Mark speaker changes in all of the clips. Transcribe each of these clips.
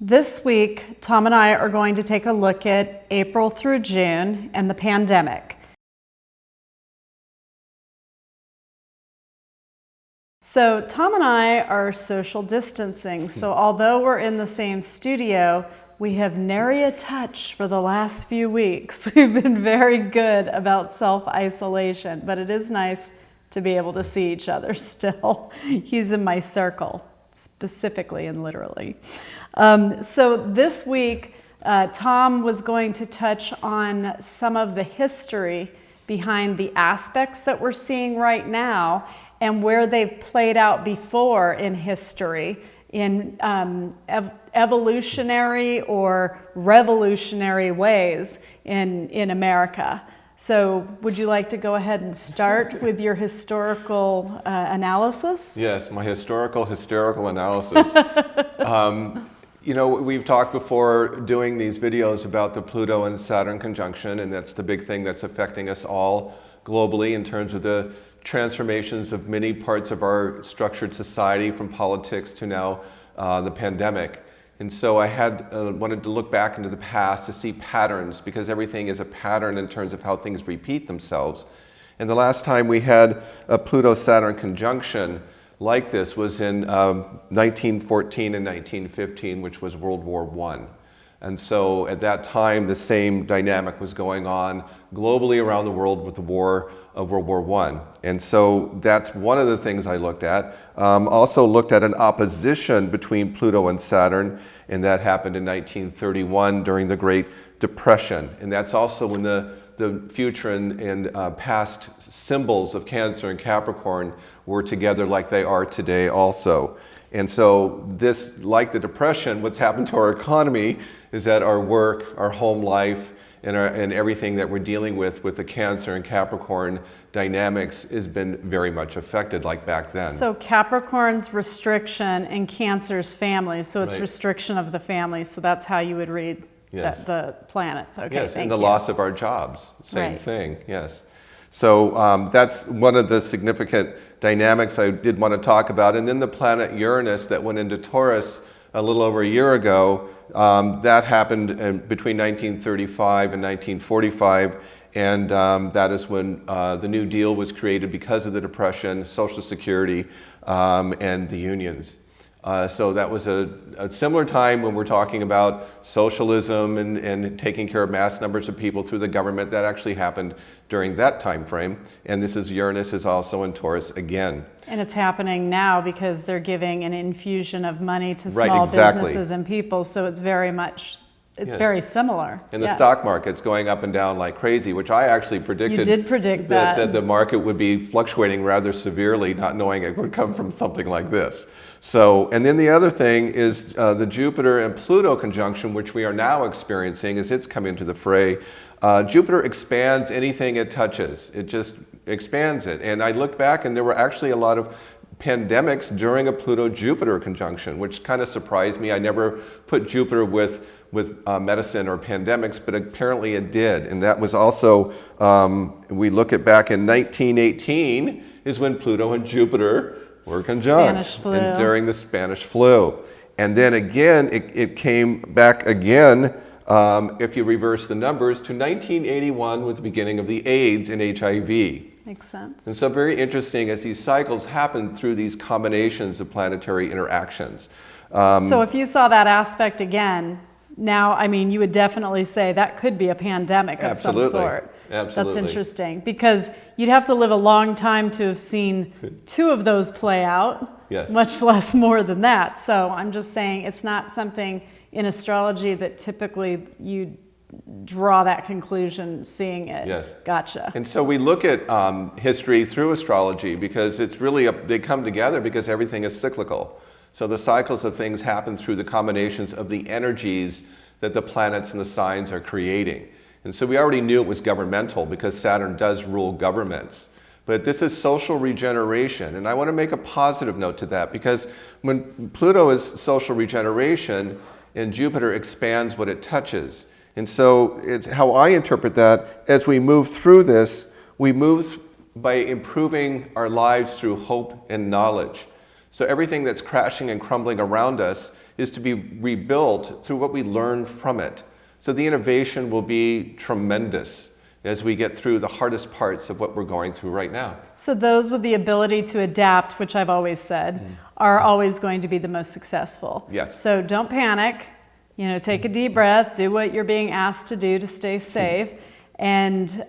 Speaker 1: This week, Tom and I are going to take a look at April through June and the pandemic. So Tom and I are social distancing. So although we're in the same studio, we have nary a touch for the last few weeks. We've been very good about self-isolation, but it is nice to be able to see each other still. He's in my circle, specifically and literally. So this week, Tom was going to touch on some of the history behind the aspects that we're seeing right now and where they've played out before in history in evolutionary or revolutionary ways in America. So would you like to go ahead and start with your historical analysis?
Speaker 2: Yes, my hysterical analysis. You know, we've talked before doing these videos about the Pluto and Saturn conjunction, and that's the big thing that's affecting us all globally in terms of the transformations of many parts of our structured society, from politics to now the pandemic. And so I wanted to look back into the past to see patterns, because everything is a pattern in terms of how things repeat themselves. And the last time we had a Pluto-Saturn conjunction like this was in 1914 and 1915, which was World War I. And so at that time, the same dynamic was going on globally around the world with the war of World War I. And so that's one of the things I looked at. Also looked at an opposition between Pluto and Saturn, and that happened in 1931 during the Great Depression. And that's also when the future and past symbols of Cancer and Capricorn were together like they are today also. And so this, like the Depression, what's happened to our economy is that our work, our home life, and everything that we're dealing with the Cancer and Capricorn dynamics has been very much affected like back then.
Speaker 1: So Capricorn's restriction and Cancer's family, so it's
Speaker 2: right.
Speaker 1: Restriction of the family, so that's how you would read
Speaker 2: yes.
Speaker 1: the planets. Okay,
Speaker 2: yes,
Speaker 1: thank
Speaker 2: and the
Speaker 1: you.
Speaker 2: loss of our jobs, same
Speaker 1: right.
Speaker 2: thing, yes. So that's one of the significant dynamics I did want to talk about. And then the planet Uranus that went into Taurus a little over a year ago, that happened between 1935 and 1945. And that is when the New Deal was created because of the Depression, Social Security, and the unions. So that was a similar time when we're talking about socialism and taking care of mass numbers of people through the government. That actually happened during that time frame. And this is Uranus is also in Taurus again.
Speaker 1: And it's happening now because they're giving an infusion of money to
Speaker 2: right,
Speaker 1: small
Speaker 2: exactly.
Speaker 1: businesses and people. So it's very much, it's
Speaker 2: yes.
Speaker 1: very similar.
Speaker 2: And the
Speaker 1: yes.
Speaker 2: stock market's going up and down like crazy, which I actually predicted.
Speaker 1: You did predict that
Speaker 2: the market would be fluctuating rather severely, not knowing it would come from something like this. So, and then the other thing is the Jupiter and Pluto conjunction, which we are now experiencing as it's come into the fray. Jupiter expands anything it touches. It just expands it. And I looked back and there were actually a lot of pandemics during a Pluto-Jupiter conjunction, which kind of surprised me. I never put Jupiter with medicine or pandemics, but apparently it did. And that was also, we look at back in 1918 is when Pluto and Jupiter were conjunct and during the Spanish flu. And then again, it came back again, if you reverse the numbers, to 1981 with the beginning of the AIDS and HIV.
Speaker 1: Makes sense.
Speaker 2: And so very interesting as these cycles happen through these combinations of planetary interactions.
Speaker 1: So if you saw that aspect again, now, I mean, you would definitely say that could be a pandemic of
Speaker 2: absolutely.
Speaker 1: some sort.
Speaker 2: Absolutely.
Speaker 1: That's interesting because you'd have to live a long time to have seen two of those play out,
Speaker 2: yes.
Speaker 1: much less more than that. So I'm just saying it's not something in astrology that typically you draw that conclusion seeing it.
Speaker 2: Yes.
Speaker 1: Gotcha.
Speaker 2: And so we look at history through astrology because it's really, they come together because everything is cyclical. So the cycles of things happen through the combinations of the energies that the planets and the signs are creating. And so we already knew it was governmental because Saturn does rule governments. But this is social regeneration. And I want to make a positive note to that because when Pluto is social regeneration and Jupiter expands what it touches. And so it's how I interpret that as we move through this, we move by improving our lives through hope and knowledge. So everything that's crashing and crumbling around us is to be rebuilt through what we learn from it. So the innovation will be tremendous as we get through the hardest parts of what we're going through right now.
Speaker 1: So those with the ability to adapt, which I've always said, are always going to be the most successful.
Speaker 2: Yes.
Speaker 1: So don't panic, take a deep breath, do what you're being asked to do to stay safe, and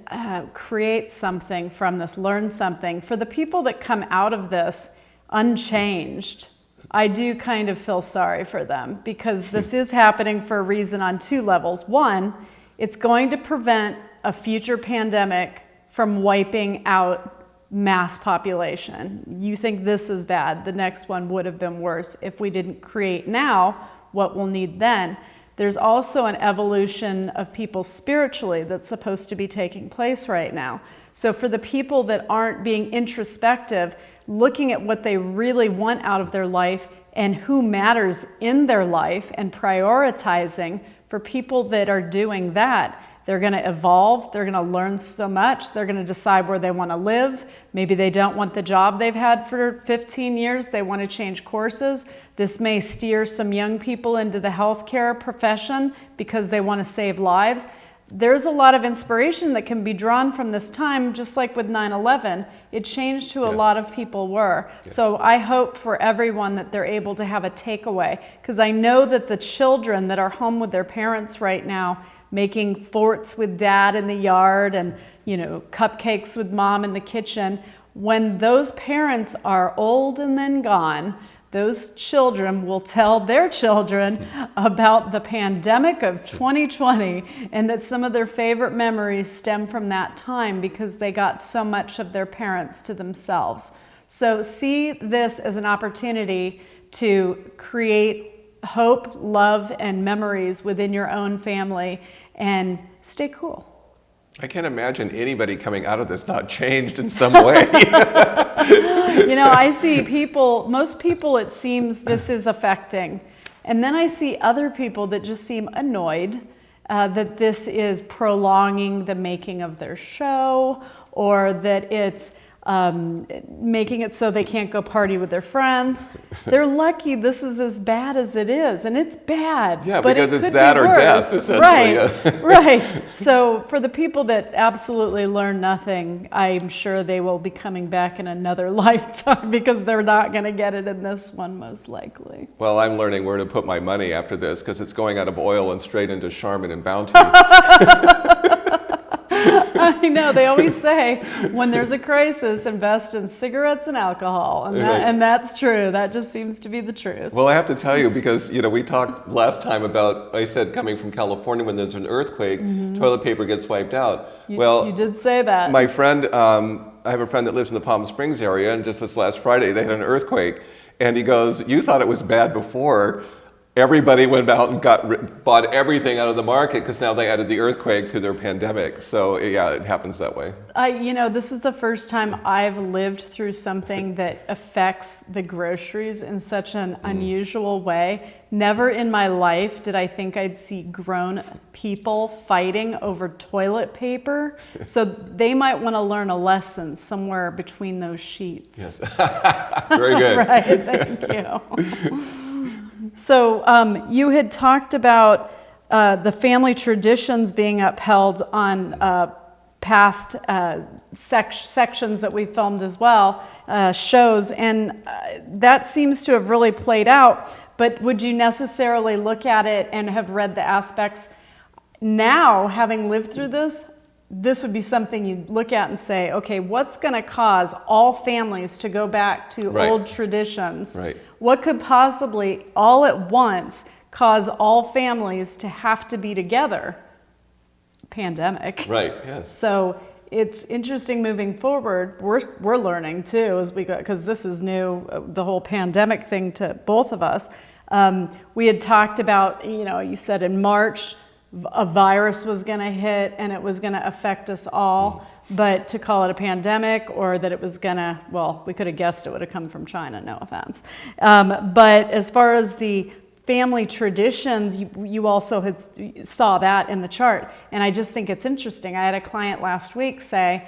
Speaker 1: create something from this, learn something. For the people that come out of this unchanged, I do kind of feel sorry for them, because this is happening for a reason on two levels. One, it's going to prevent a future pandemic from wiping out mass population. You think this is bad, the next one would have been worse if we didn't create now what we'll need then. There's also an evolution of people spiritually that's supposed to be taking place right now. So for the people that aren't being introspective, looking at what they really want out of their life and who matters in their life and prioritizing, for people that are doing that, they're going to evolve, they're going to learn so much, they're going to decide where they want to live. Maybe they don't want the job they've had for 15 years, they want to change courses. This may steer some young people into the healthcare profession because they want to save lives. There's a lot of inspiration that can be drawn from this time, just like with 9/11. It changed who a lot of people were. So I hope for everyone that they're able to have a takeaway, because I know that the children that are home with their parents right now, making forts with dad in the yard and, cupcakes with mom in the kitchen, when those parents are old and then gone, those children will tell their children about the pandemic of 2020, and that some of their favorite memories stem from that time because they got so much of their parents to themselves. So see this as an opportunity to create hope, love, and memories within your own family, and stay cool.
Speaker 2: I can't imagine anybody coming out of this not changed in some way.
Speaker 1: I see most people it seems this is affecting. And then I see other people that just seem annoyed that this is prolonging the making of their show, or that it's making it so they can't go party with their friends. They're lucky this is as bad as it is, and it's bad.
Speaker 2: Yeah,
Speaker 1: but
Speaker 2: because
Speaker 1: it
Speaker 2: it's
Speaker 1: could
Speaker 2: that
Speaker 1: be
Speaker 2: or
Speaker 1: worse.
Speaker 2: death, essentially.
Speaker 1: Right, right. So for the people that absolutely learn nothing, I'm sure they will be coming back in another lifetime, because they're not going to get it in this one, most likely.
Speaker 2: Well, I'm learning where to put my money after this, because it's going out of oil and straight into Charmin and Bounty.
Speaker 1: I know, they always say when there's a crisis, invest in cigarettes and alcohol, and that's true. That just seems to be the truth.
Speaker 2: Well, I have to tell you, because we talked last time about, I said coming from California, when there's an earthquake, toilet paper gets wiped out.
Speaker 1: You did say that.
Speaker 2: My friend, I have a friend that lives in the Palm Springs area, and just this last Friday they had an earthquake, and he goes, "You thought it was bad before. Everybody went out and bought everything out of the market because now they added the earthquake to their pandemic." So yeah, it happens that way.
Speaker 1: This is the first time I've lived through something that affects the groceries in such an unusual way. Never in my life did I think I'd see grown people fighting over toilet paper. So they might want to learn a lesson somewhere between those sheets.
Speaker 2: Yes. Very good.
Speaker 1: Right, thank you. So you had talked about the family traditions being upheld on past sections that we filmed as well, shows, and that seems to have really played out. But would you necessarily look at it and have read the aspects now, having lived through this? This would be something you'd look at and say, okay, what's going to cause all families to go back to old traditions?
Speaker 2: Right.
Speaker 1: What could possibly, all at once, cause all families to have to be together? Pandemic.
Speaker 2: Right, yes.
Speaker 1: So it's interesting moving forward. We're learning too as we go, because this is new, the whole pandemic thing to both of us. We had talked about, you said in March, a virus was going to hit and it was going to affect us all, but to call it a pandemic, or that it was going to, well, we could have guessed it would have come from China, no offense. But as far as the family traditions, you also saw that in the chart. And I just think it's interesting. I had a client last week say,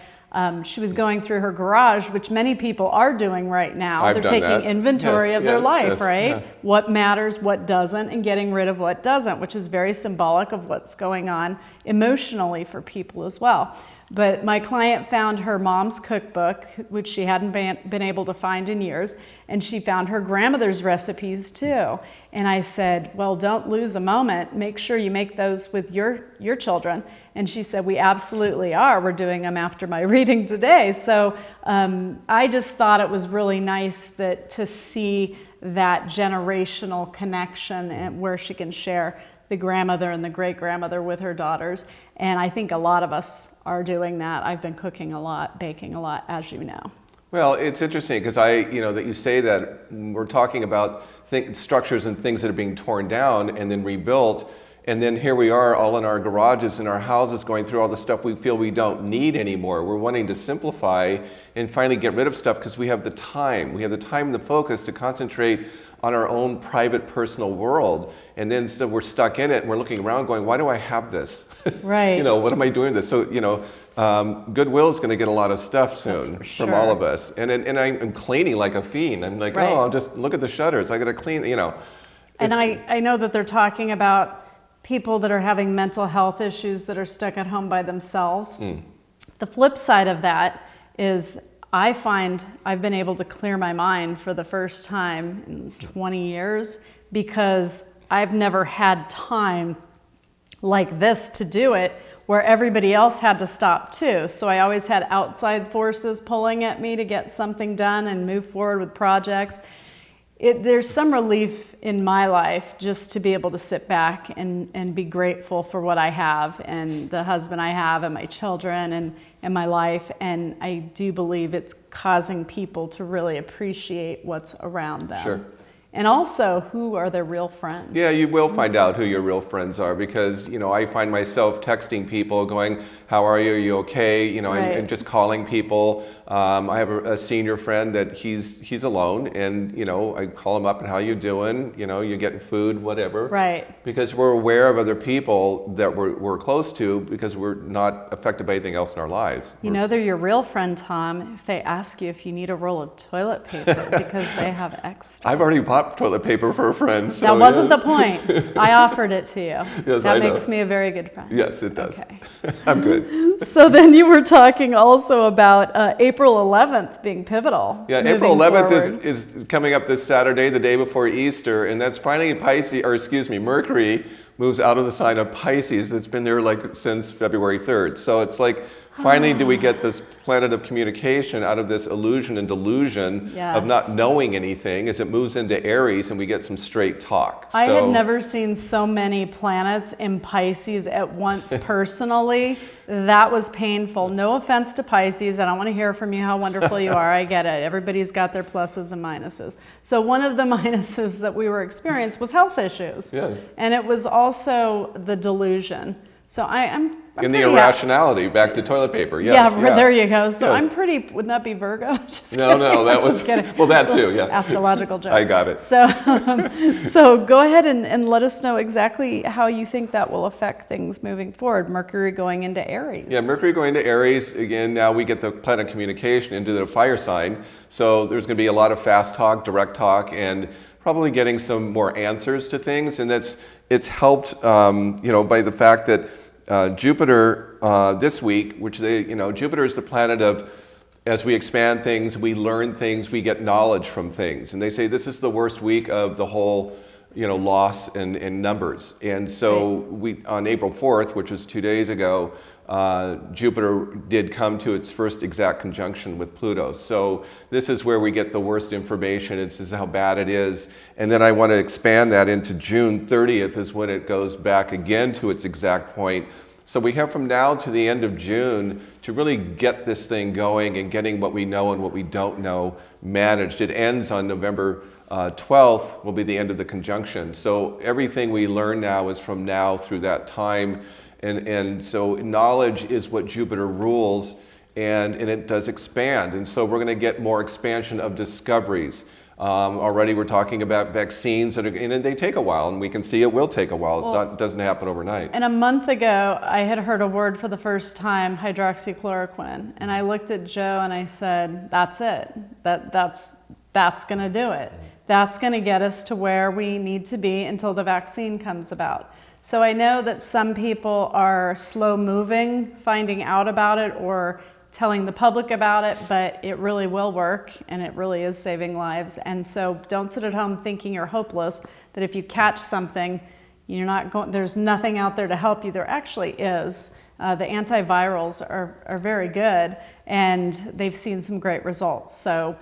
Speaker 1: she was going through her garage, which many people are doing right now.
Speaker 2: I've
Speaker 1: They're
Speaker 2: done
Speaker 1: taking
Speaker 2: that.
Speaker 1: inventory
Speaker 2: Yes,
Speaker 1: of their
Speaker 2: yeah,
Speaker 1: life,
Speaker 2: yes,
Speaker 1: right?
Speaker 2: yeah.
Speaker 1: What matters, what doesn't, and getting rid of what doesn't, which is very symbolic of what's going on emotionally for people as well. But my client found her mom's cookbook, which she hadn't been able to find in years, and she found her grandmother's recipes too. And I said, well, don't lose a moment. Make sure you make those with your children. And she said, we absolutely are. We're doing them after my reading today. So I just thought it was really nice to see that generational connection and where she can share the grandmother and the great-grandmother with her daughters. And I think a lot of us are doing that. I've been cooking a lot, baking a lot, as you know.
Speaker 2: Well, it's interesting because that you say that we're talking about structures and things that are being torn down and then rebuilt. And then here we are all in our garages and our houses going through all the stuff we feel we don't need anymore. We're wanting to simplify and finally get rid of stuff because we have the time. We have the time and the focus to concentrate on our own private personal world. And then so we're stuck in it and we're looking around going, why do I have this?
Speaker 1: Right.
Speaker 2: What am I doing this? So, Goodwill is going to get a lot of stuff soon from all of us. And I'm cleaning like a fiend. I'm like,
Speaker 1: right.
Speaker 2: oh, I'll just look at the shutters. I got to clean,
Speaker 1: And I know that they're talking about people that are having mental health issues that are stuck at home by themselves. The flip side of that is I find I've been able to clear my mind for the first time in 20 years because I've never had time like this to do it where everybody else had to stop too. So I always had outside forces pulling at me to get something done and move forward with projects. There's some relief in my life just to be able to sit back and be grateful for what I have and the husband I have and my children and my life. And I do believe it's causing people to really appreciate what's around them.
Speaker 2: Sure.
Speaker 1: And also, who are their real friends?
Speaker 2: Yeah, you will find out who your real friends are because, I find myself texting people going, how are you? Are you okay?
Speaker 1: Right.
Speaker 2: And just calling people. I have a senior friend that he's alone and, I call him up and how you doing? You're getting food, whatever.
Speaker 1: Right.
Speaker 2: Because we're aware of other people that we're close to because we're not affected by anything else in our lives.
Speaker 1: They're your real friend, Tom, if they ask you if you need a roll of toilet paper because they have extra.
Speaker 2: I've already bought toilet paper for a friend. So
Speaker 1: that wasn't the point. I offered it to you.
Speaker 2: Yes,
Speaker 1: that
Speaker 2: I know.
Speaker 1: makes me a very good friend.
Speaker 2: Yes, it does.
Speaker 1: Okay.
Speaker 2: I'm good.
Speaker 1: So then you were talking also about April 11th being pivotal.
Speaker 2: Yeah, April 11th is coming up this Saturday, the day before Easter, and that's finally Mercury moves out of the sign of Pisces. It's been there since February 3rd. So it's finally do we get this planet of communication out of this illusion and delusion of not knowing anything as it moves into Aries and we get some straight talk.
Speaker 1: I had never seen so many planets in Pisces at once personally. That was painful. No offense to Pisces. I don't want to hear from you how wonderful you are. I get it. Everybody's got their pluses and minuses. So one of the minuses that we were experiencing was health issues.
Speaker 2: Yeah.
Speaker 1: And it was also the delusion. So I'm
Speaker 2: in the irrationality, back to toilet paper, yes.
Speaker 1: Yeah, there you go. So
Speaker 2: yes.
Speaker 1: I'm pretty, wouldn't that be Virgo? Just
Speaker 2: no,
Speaker 1: kidding.
Speaker 2: no, that was,
Speaker 1: just kidding.
Speaker 2: Well, that too, yeah.
Speaker 1: Astrological joke.
Speaker 2: I got it.
Speaker 1: So go ahead and let us know exactly how you think that will affect things moving forward. Mercury going into Aries.
Speaker 2: Yeah, Mercury going into Aries, again, now we get the planet communication into the fire sign. So there's going to be a lot of fast talk, direct talk, and probably getting some more answers to things. And it's helped, by the fact that Jupiter this week, which Jupiter is the planet of, as we expand things, we learn things, we get knowledge from things. And they say this is the worst week of the whole, loss in numbers. And so on April 4th, which was 2 days ago, Jupiter did come to its first exact conjunction with Pluto. So this is where we get the worst information. This is how bad it is. And then I want to expand that into June 30th is when it goes back again to its exact point. So we have from now to the end of June to really get this thing going and getting what we know and what we don't know managed. It ends on November 12th will be the end of the conjunction. So everything we learn now is from now through that time. And so knowledge is what Jupiter rules, and it does expand. And so we're going to get more expansion of discoveries. Already we're talking about vaccines that are, and they take a while, and we can see it will take a while. It doesn't happen overnight.
Speaker 1: And a month ago, I had heard a word for the first time, hydroxychloroquine. And I looked at Joe and I said, that's it. That's going to do it. That's going to get us to where we need to be until the vaccine comes about. So I know that some people are slow moving, finding out about it or telling the public about it, but it really will work and it really is saving lives. And so don't sit at home thinking you're hopeless, that if you catch something, you're not going, there's nothing out there to help you. There actually is. The antivirals are very good and they've seen some great results. So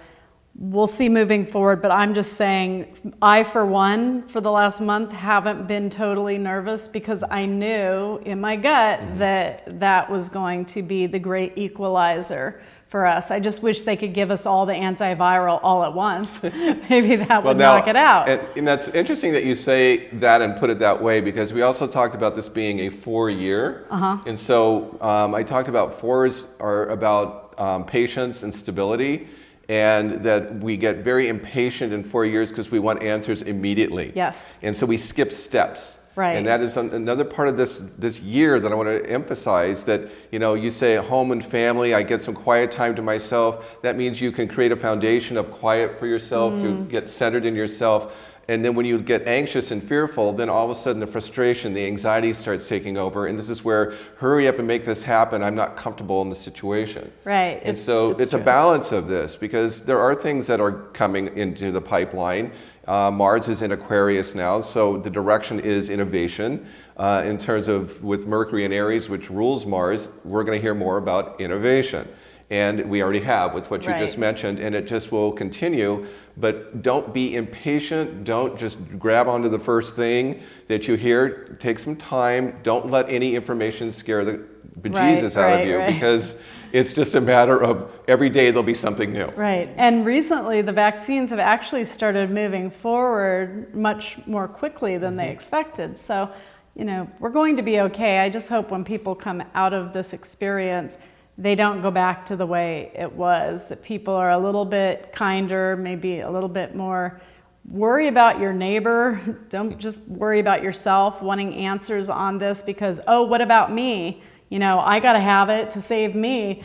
Speaker 1: we'll see moving forward, but I'm just saying, I, for one, for the last month, haven't been totally nervous because I knew in my gut that was going to be the great equalizer for us. I just wish they could give us all the antiviral all at once. Maybe that would knock it out.
Speaker 2: And that's interesting that you say that and put it that way, because we also talked about this being a 4-year. And so I talked about 4s are about patience and stability, and that we get very impatient in 4 years because we want answers immediately.
Speaker 1: Yes.
Speaker 2: And so we skip steps.
Speaker 1: Right.
Speaker 2: And that is another part of this year that I want to emphasize, that, you know, you say home and family, I get some quiet time to myself. That means you can create a foundation of quiet for yourself. You get centered in yourself. And then when you get anxious and fearful, then all of a sudden the frustration, the anxiety starts taking over. And this is where, hurry up and make this happen. I'm not comfortable in the situation.
Speaker 1: Right.
Speaker 2: And so it's a balance of this, because there are things that are coming into the pipeline. Mars is in Aquarius now, so the direction is innovation. In terms of with Mercury in Aries, which rules Mars, we're going to hear more about innovation. And we already have with what you just mentioned, and it just will continue. But don't be impatient. Don't just grab onto the first thing that you hear. Take some time. Don't let any information scare the bejesus out of you, because it's just a matter of every day there'll be something new.
Speaker 1: Right. And recently the vaccines have actually started moving forward much more quickly than they expected. So, you know, we're going to be okay. I just hope when people come out of this experience, they don't go back to the way it was, that people are a little bit kinder, maybe a little bit more worry about your neighbor. Don't just worry about yourself, wanting answers on this because, oh, what about me? You know, I got to have it to save me.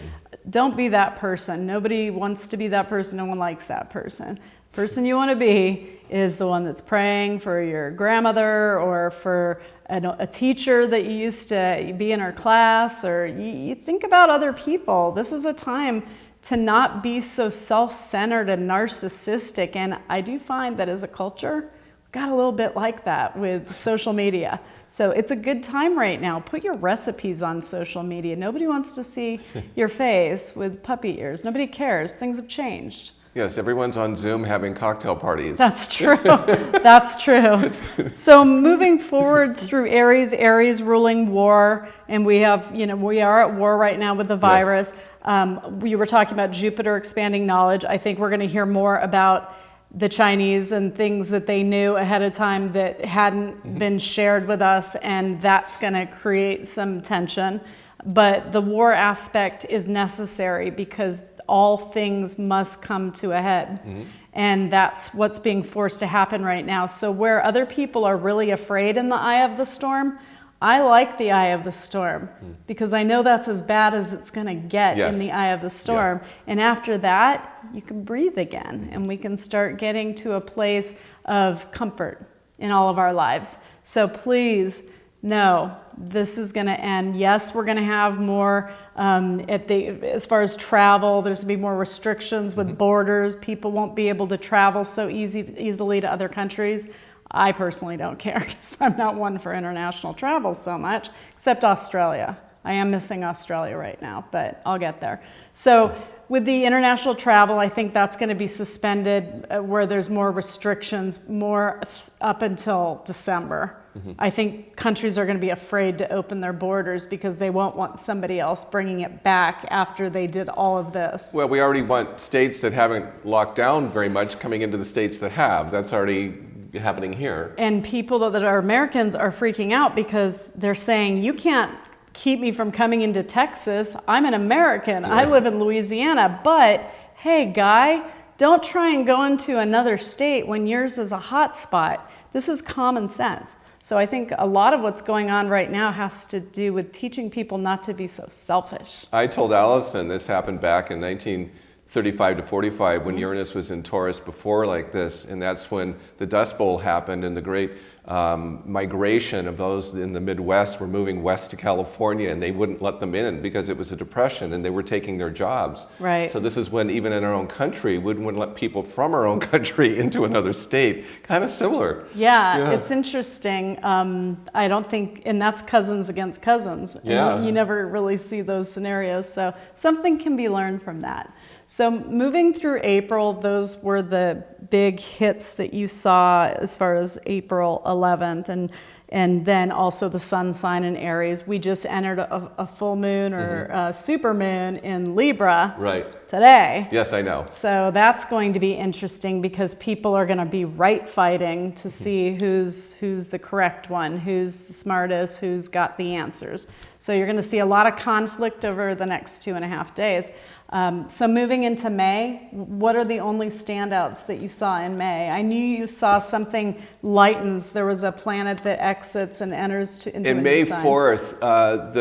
Speaker 1: Don't be that person. Nobody wants to be that person. No one likes that person. The person you want to be is the one that's praying for your grandmother or for a teacher that you used to be in her class, or you think about other people. This is a time to not be so self-centered and narcissistic. And I do find that as a culture, we got a little bit like that with social media. So it's a good time right now. Put your recipes on social media. Nobody wants to see your face with puppy ears. Nobody cares. Things have changed.
Speaker 2: Yes, everyone's on Zoom having cocktail parties.
Speaker 1: That's true. That's true. So moving forward through Aries ruling war, and we have, you know, we are at war right now with the virus. We were talking about Jupiter expanding knowledge. I think we're going to hear more about the Chinese and things that they knew ahead of time that hadn't been shared with us, and that's going to create some tension. But the war aspect is necessary because all things must come to a head. And that's what's being forced to happen right now. So where other people are really afraid in the eye of the storm, I like the eye of the storm because I know that's as bad as it's going to get in the eye of the storm. And after that, you can breathe again and we can start getting to a place of comfort in all of our lives. So please know this is going to end. Yes, we're going to have more as far as travel, there's going to be more restrictions with borders. People won't be able to travel so easily to other countries. I personally don't care because I'm not one for international travel so much, except Australia. I am missing Australia right now, but I'll get there. So with the international travel, I think that's going to be suspended where there's more restrictions, more up until December. I think countries are going to be afraid to open their borders because they won't want somebody else bringing it back after they did all of this.
Speaker 2: Well, we already want states that haven't locked down very much coming into the states that have. That's already happening here.
Speaker 1: And people that are Americans are freaking out because they're saying, you can't keep me from coming into Texas. I'm an American. I live in Louisiana. But hey, guy, don't try and go into another state when yours is a hot spot. This is common sense. So I think a lot of what's going on right now has to do with teaching people not to be so selfish.
Speaker 2: I told Allison this happened back in 1935 to 45 when Uranus was in Taurus before like this, and that's when the Dust Bowl happened and the great migration of those in the Midwest were moving west to California, and they wouldn't let them in because it was a depression and they were taking their jobs.
Speaker 1: Right.
Speaker 2: So this is when even in our own country, we wouldn't let people from our own country into another state. Kind of similar.
Speaker 1: Yeah, it's interesting. I don't think, and that's cousins against cousins. And you never really see those scenarios. So something can be learned from that. So moving through April, those were the big hits that you saw as far as April 11th, and then also the sun sign in Aries. We just entered a full moon or a super moon in Libra today.
Speaker 2: Yes, I know.
Speaker 1: So that's going to be interesting because people are going to be right fighting to see who's the correct one, who's the smartest, who's got the answers. So you're going to see a lot of conflict over the next 2.5 days. So moving into May, what are the only standouts that you saw in May? I knew you saw something lightens. There was a planet that exits and enters into a new
Speaker 2: May
Speaker 1: sign.
Speaker 2: 4th,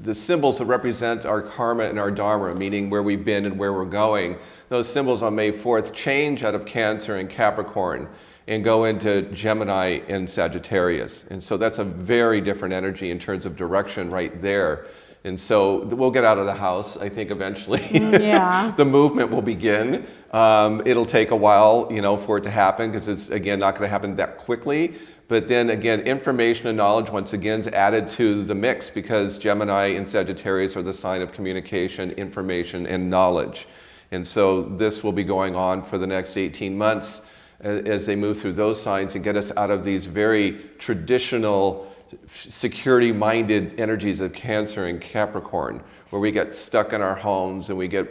Speaker 2: the symbols that represent our karma and our dharma, meaning where we've been and where we're going, those symbols on May 4th change out of Cancer and Capricorn and go into Gemini and Sagittarius. And so that's a very different energy in terms of direction right there. And so we'll get out of the house, I think, eventually. The movement will begin. It'll take a while, for it to happen because it's, again, not going to happen that quickly. But then, again, information and knowledge, once again, is added to the mix because Gemini and Sagittarius are the sign of communication, information, and knowledge. And so this will be going on for the next 18 months as they move through those signs and get us out of these very traditional security-minded energies of Cancer and Capricorn, where we get stuck in our homes and we get,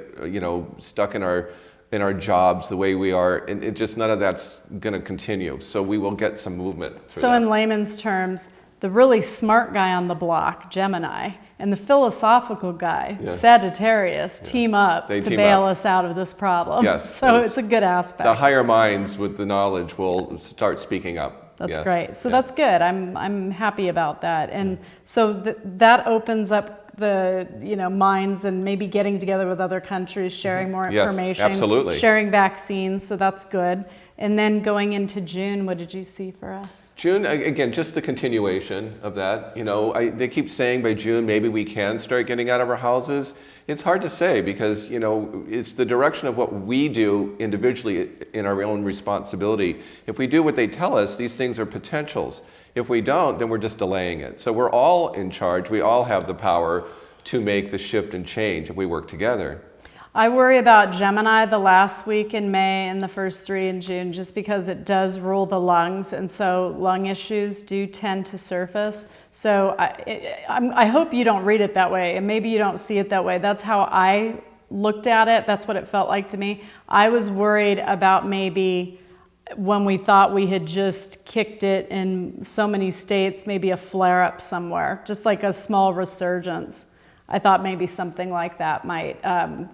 Speaker 2: stuck in our jobs the way we are, and it just none of that's going to continue. So we will get some movement.
Speaker 1: So in layman's terms, the really smart guy on the block, Gemini, and the philosophical guy, Sagittarius, team up to bail us out of this problem.
Speaker 2: Yes.
Speaker 1: So it's a good aspect.
Speaker 2: The higher minds with the knowledge will start speaking up.
Speaker 1: That's great. So that's good. I'm happy about that. And so that opens up the minds and maybe getting together with other countries, sharing more information,
Speaker 2: absolutely.
Speaker 1: Sharing vaccines. So that's good. And then going into June, what did you see for us?
Speaker 2: June, again, just the continuation of that. They keep saying by June maybe we can start getting out of our houses. It's hard to say because, it's the direction of what we do individually in our own responsibility. If we do what they tell us, these things are potentials. If we don't, then we're just delaying it. So we're all in charge. We all have the power to make the shift and change if we work together.
Speaker 1: I worry about Gemini the last week in May and the first 3 in June just because it does rule the lungs, and so lung issues do tend to surface. So I hope you don't read it that way, and maybe you don't see it that way. That's how I looked at it. That's what it felt like to me. I was worried about maybe when we thought we had just kicked it in so many states, maybe a flare-up somewhere, just like a small resurgence. I thought maybe something like that might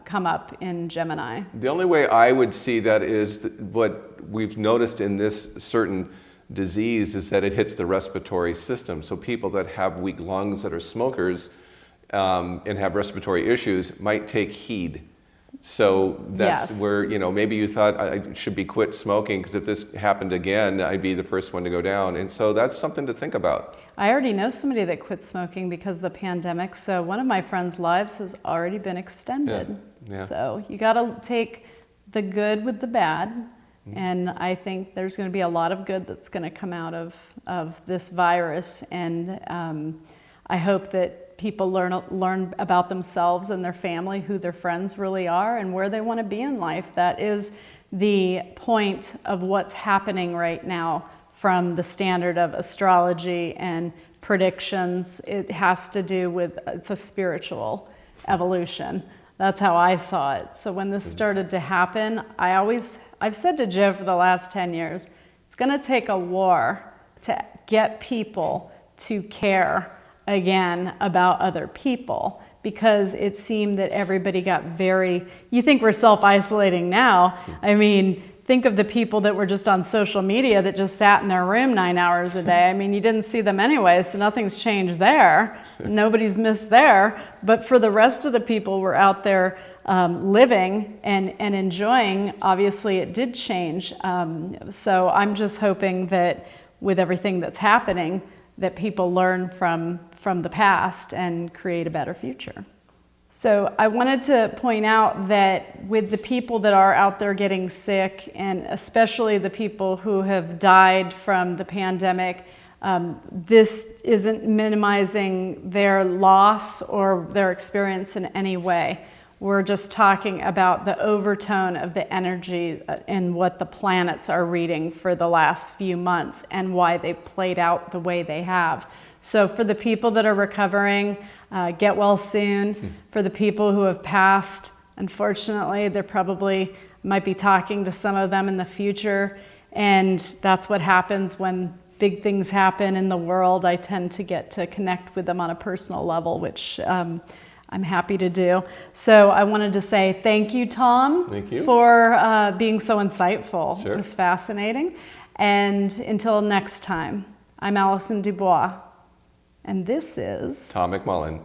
Speaker 1: come up in Gemini.
Speaker 2: The only way I would see that is what we've noticed in this certain disease is that it hits the respiratory system. So people that have weak lungs that are smokers and have respiratory issues might take heed. So that's where, maybe you thought I should be quit smoking because if this happened again, I'd be the first one to go down. And so that's something to think about.
Speaker 1: I already know somebody that quit smoking because of the pandemic. So one of my friends' lives has already been extended. So you got to take the good with the bad. And I think there's going to be a lot of good that's going to come out of this virus. And I hope that people learn about themselves and their family, who their friends really are, and where they want to be in life. That is the point of what's happening right now from the standard of astrology and predictions. It has to do with, it's a spiritual evolution. That's how I saw it. So when this started to happen, I've said to Joe for the last 10 years, it's going to take a war to get people to care again about other people, because it seemed that everybody got you think we're self-isolating now. I mean, think of the people that were just on social media that just sat in their room 9 hours a day. I mean, you didn't see them anyway, so nothing's changed there. Nobody's missed there. But for the rest of the people who were out there living and enjoying, obviously it did change. So I'm just hoping that with everything that's happening, that people learn from the past and create a better future. So I wanted to point out that with the people that are out there getting sick, and especially the people who have died from the pandemic, this isn't minimizing their loss or their experience in any way. We're just talking about the overtone of the energy and what the planets are reading for the last few months and why they played out the way they have. So for the people that are recovering, get well soon. For the people who have passed, unfortunately, they're probably might be talking to some of them in the future. And that's what happens when big things happen in the world. I tend to get to connect with them on a personal level, which I'm happy to do. So I wanted to say thank you, Tom.
Speaker 2: Thank you.
Speaker 1: For being so insightful.
Speaker 2: Sure.
Speaker 1: It was fascinating. And until next time, I'm Allison Dubois. And this is
Speaker 2: Tom McMullan.